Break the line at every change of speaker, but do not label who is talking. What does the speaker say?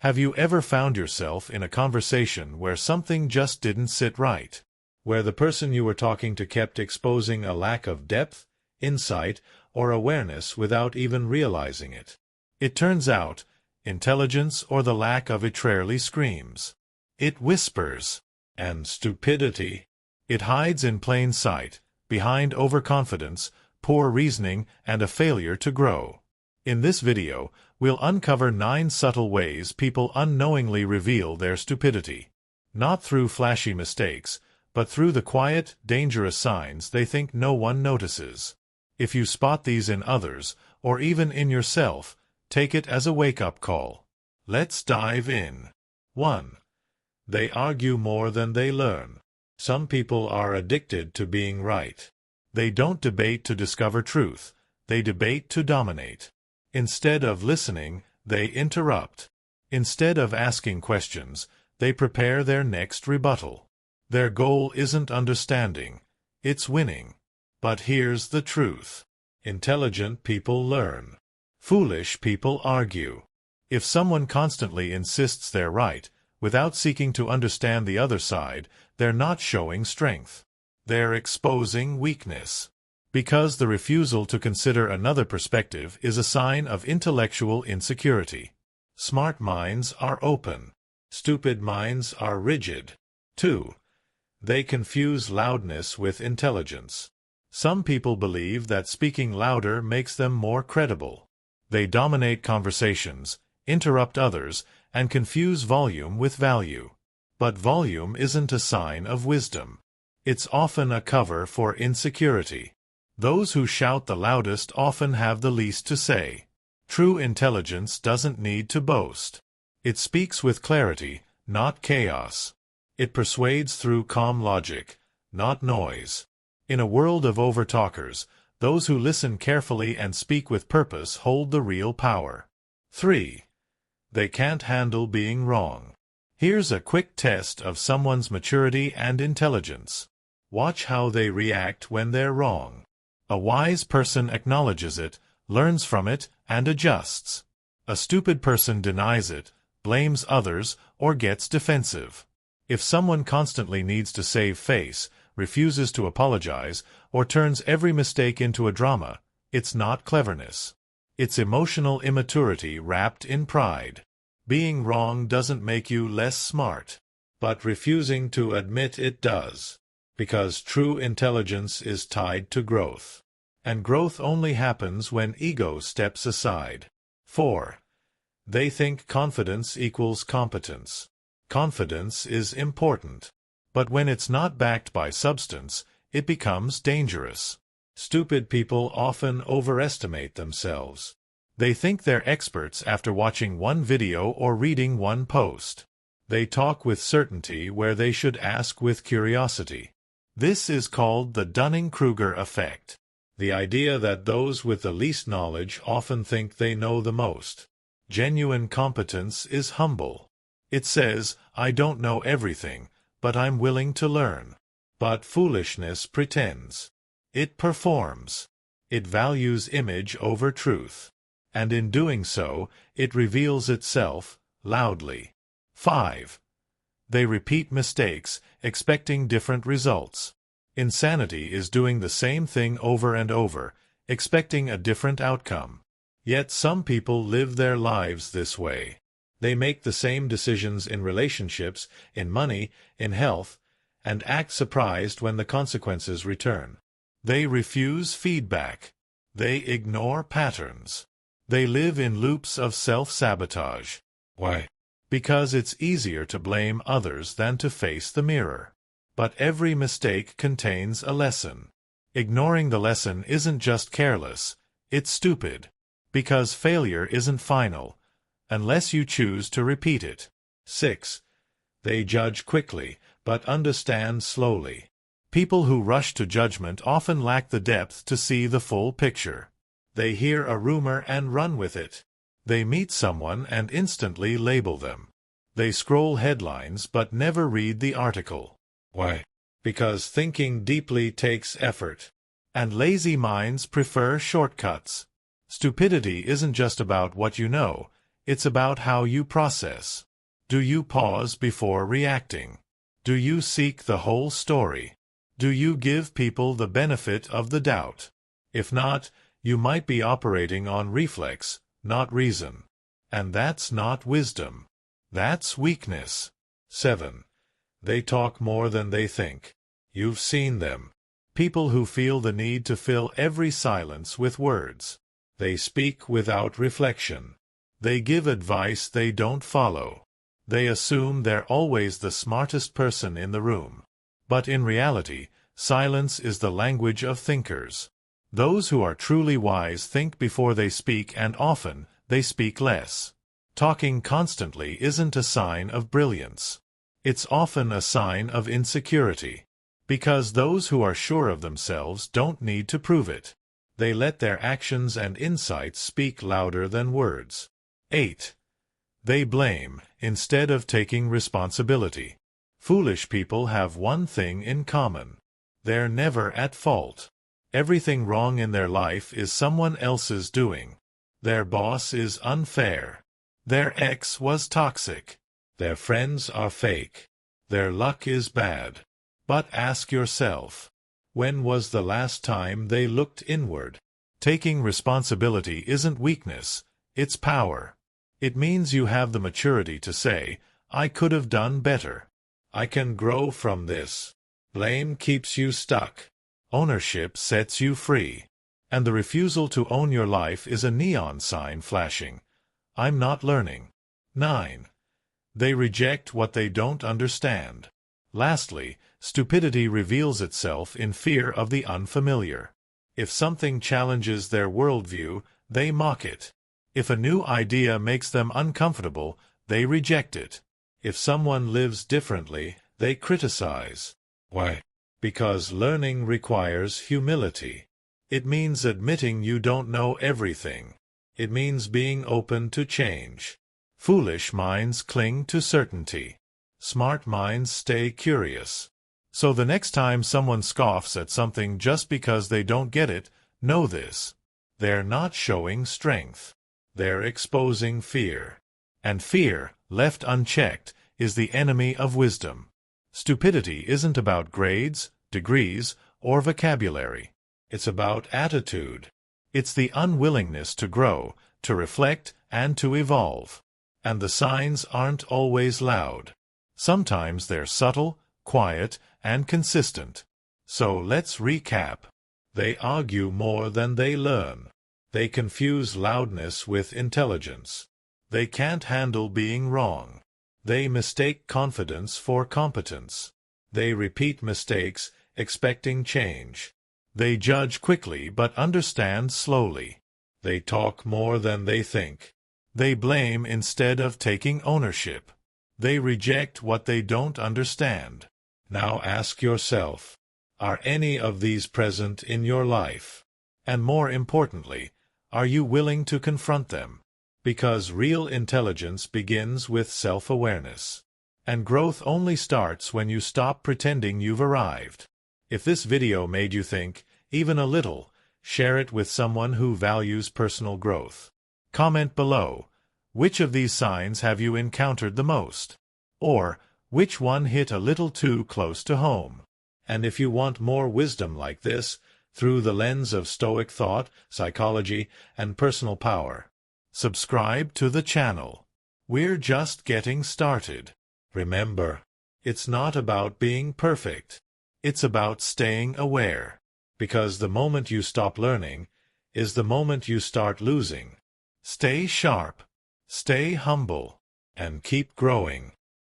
Have you ever found yourself in a conversation where something just didn't sit right? Where the person you were talking to kept exposing a lack of depth, insight, or awareness without even realizing it? It turns out, intelligence or the lack of it rarely screams. It whispers. And stupidity? It hides in plain sight, behind overconfidence, poor reasoning, and a failure to grow. In this video, we'll uncover 9 subtle ways people unknowingly reveal their stupidity. Not through flashy mistakes, but through the quiet, dangerous signs they think no one notices. If you spot these in others, or even in yourself, take it as a wake-up call. Let's dive in. 1. They argue more than they learn. Some people are addicted to being right. They don't debate to discover truth. They debate to dominate. Instead of listening, they interrupt. Instead of asking questions, they prepare their next rebuttal. Their goal isn't understanding, it's winning. But here's the truth. Intelligent people learn. Foolish people argue. If someone constantly insists they're right, without seeking to understand the other side, they're not showing strength. They're exposing weakness. Because the refusal to consider another perspective is a sign of intellectual insecurity. Smart minds are open. Stupid minds are rigid. 2. They confuse loudness with intelligence. Some people believe that speaking louder makes them more credible. They dominate conversations, interrupt others, and confuse volume with value. But volume isn't a sign of wisdom. It's often a cover for insecurity. Those who shout the loudest often have the least to say. True intelligence doesn't need to boast. It speaks with clarity, not chaos. It persuades through calm logic, not noise. In a world of overtalkers, those who listen carefully and speak with purpose hold the real power. 3. They can't handle being wrong. Here's a quick test of someone's maturity and intelligence. Watch how they react when they're wrong. A wise person acknowledges it, learns from it, and adjusts. A stupid person denies it, blames others, or gets defensive. If someone constantly needs to save face, refuses to apologize, or turns every mistake into a drama, it's not cleverness. It's emotional immaturity wrapped in pride. Being wrong doesn't make you less smart, but refusing to admit it does. Because true intelligence is tied to growth. And growth only happens when ego steps aside. 4. They think confidence equals competence. Confidence is important. But when it's not backed by substance, it becomes dangerous. Stupid people often overestimate themselves. They think they're experts after watching one video or reading one post. They talk with certainty where they should ask with curiosity. This is called the Dunning-Kruger effect. The idea that those with the least knowledge often think they know the most. Genuine competence is humble. It says, I don't know everything, but I'm willing to learn. But foolishness pretends. It performs. It values image over truth. And in doing so, it reveals itself loudly. 5. They repeat mistakes, expecting different results. Insanity is doing the same thing over and over, expecting a different outcome. Yet some people live their lives this way. They make the same decisions in relationships, in money, in health, and act surprised when the consequences return. They refuse feedback. They ignore patterns. They live in loops of self-sabotage. Why? Because it's easier to blame others than to face the mirror. But every mistake contains a lesson. Ignoring the lesson isn't just careless, it's stupid. Because failure isn't final, unless you choose to repeat it. 6. They judge quickly, but understand slowly. People who rush to judgment often lack the depth to see the full picture. They hear a rumor and run with it. They meet someone and instantly label them. They scroll headlines but never read the article. Why? Because thinking deeply takes effort. And lazy minds prefer shortcuts. Stupidity isn't just about what you know, It's about how you process. Do you pause before reacting? Do you seek the whole story? Do you give people the benefit of the doubt? If not, you might be operating on reflex, not reason. And that's not wisdom. That's weakness. 7. They talk more than they think. You've seen them. People who feel the need to fill every silence with words. They speak without reflection. They give advice they don't follow. They assume they're always the smartest person in the room. But in reality, silence is the language of thinkers. Those who are truly wise think before they speak, and often, they speak less. Talking constantly isn't a sign of brilliance. It's often a sign of insecurity. Because those who are sure of themselves don't need to prove it. They let their actions and insights speak louder than words. 8. They blame, instead of taking responsibility. Foolish people have one thing in common. They're never at fault. Everything wrong in their life is someone else's doing. Their boss is unfair. Their ex was toxic. Their friends are fake. Their luck is bad. But ask yourself, when was the last time they looked inward? Taking responsibility isn't weakness, it's power. It means you have the maturity to say, I could have done better. I can grow from this. Blame keeps you stuck. Ownership sets you free. And the refusal to own your life is a neon sign flashing. I'm not learning. 9. They reject what they don't understand. Lastly, stupidity reveals itself in fear of the unfamiliar. If something challenges their worldview, they mock it. If a new idea makes them uncomfortable, they reject it. If someone lives differently, they criticize. Why? Because learning requires humility. It means admitting you don't know everything. It means being open to change. Foolish minds cling to certainty. Smart minds stay curious. So the next time someone scoffs at something just because they don't get it, know this. They're not showing strength. They're exposing fear. And fear, left unchecked, is the enemy of wisdom. Stupidity isn't about grades, degrees, or vocabulary. It's about attitude. It's the unwillingness to grow, to reflect, and to evolve. And the signs aren't always loud. Sometimes they're subtle, quiet, and consistent. So let's recap. They argue more than they learn. They confuse loudness with intelligence. They can't handle being wrong. They mistake confidence for competence. They repeat mistakes, expecting change. They judge quickly but understand slowly. They talk more than they think. They blame instead of taking ownership. They reject what they don't understand. Now ask yourself, are any of these present in your life? And more importantly, are you willing to confront them? Because real intelligence begins with self-awareness. And growth only starts when you stop pretending you've arrived. If this video made you think, even a little, share it with someone who values personal growth. Comment below, which of these signs have you encountered the most? Or, which one hit a little too close to home? And if you want more wisdom like this, through the lens of Stoic thought, psychology, and personal power, subscribe to the channel. We're just getting started. Remember, it's not about being perfect. It's about staying aware. Because the moment you stop learning is the moment you start losing. Stay sharp, stay humble, and keep growing.